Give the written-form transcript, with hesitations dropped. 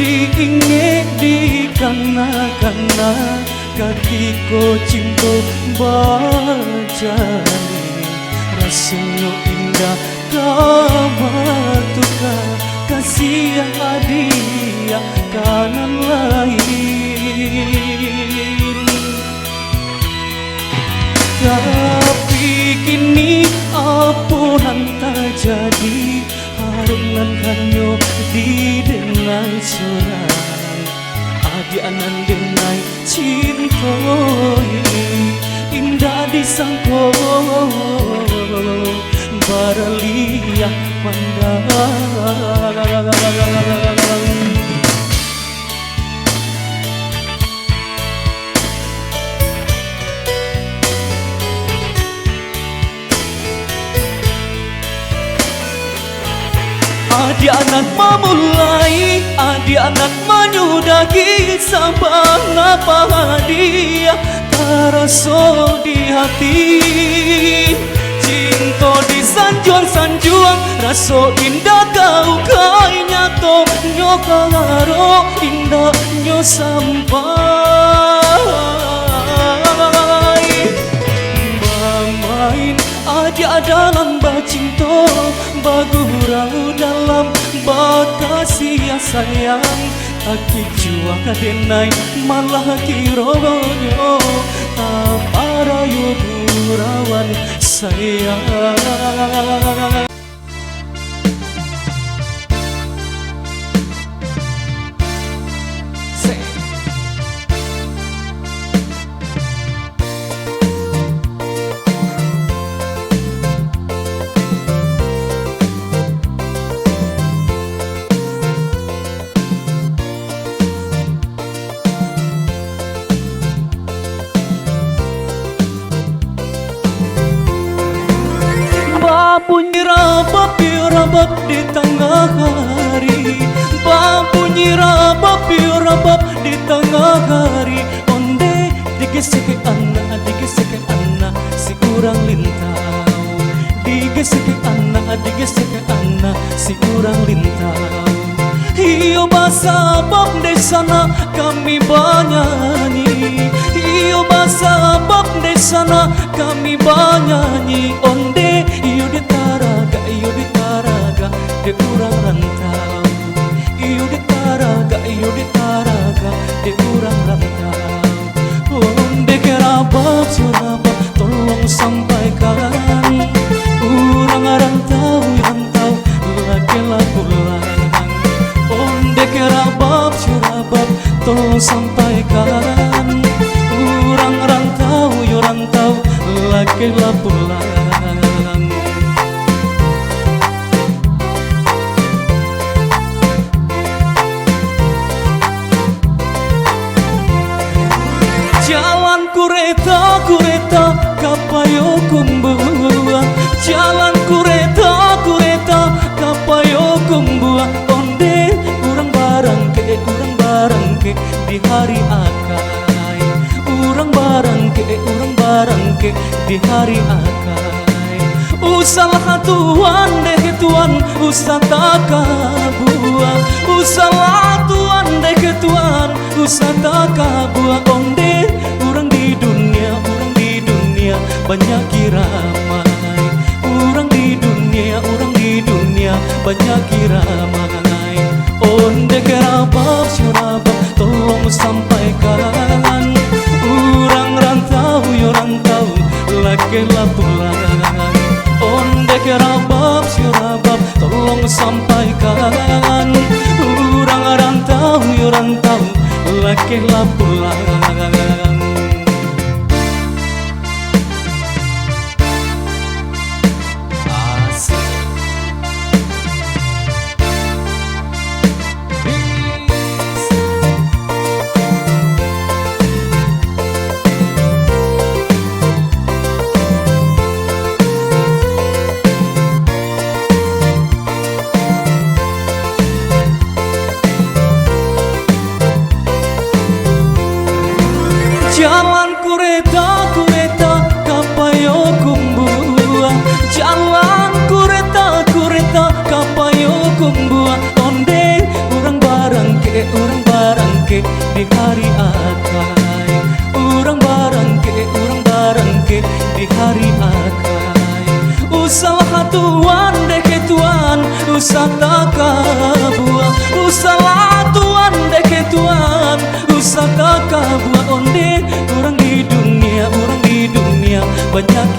diinge di kana-kana katiko cinta bajani rasanya indah kamatuka kasih hadiah kanan lain. Tapi kini apunan tak jadi harungan hanya di denai sorang adi anan denai cinta indah disangko baralia pandang. Adi anak memulai, adi anak menyudahi sabang apa hadiah terasa di hati. Cinta di sanjuang-sanjuang, rasa indah kau kai nyato nyokaro indahnya sampai. Main ada dalam bacinto bagurau dalam bakasih sayang aki jua kadenai malah kironyo taparayo burawan sayang. Bunyi rabab di tengah hari, bunyi rabab di tengah hari. Onde digesek anak si urang lintau, digesek anak si urang lintau. Iyo bahasa bab di sana kami banyanyi, iyo bahasa bab di sana kami banyanyi. Onde iyo ditaraga de urang rantau, iyo ditaraga de urang rantau. Onde kerabab surabab tolong sampaikan urang rantau laki-laki pulang. Onde kerabab surabab tolong sampaikan urang rantau laki-laki pulang. Jalan kureta kapayo kumbua, jalan kureta kapayo kumbua. Onde urang barangke di hari akai, urang barangke di hari akai. Usalah tuan deh tuan usataka buah, usalah tuan deh tuan usataka buah. Onde urang di dunia banyak kiramai, urang di dunia banyak kiramai. Onde kerabab surabab tolong sampaikan urang rantau laki-laki pulang. Onde kerabab surabab tolong sampaikan urang rantau laki-laki pulang. tuan dek tuan usah takabua usalah tuan dek tuan usah takabua onde orang di dunia banyak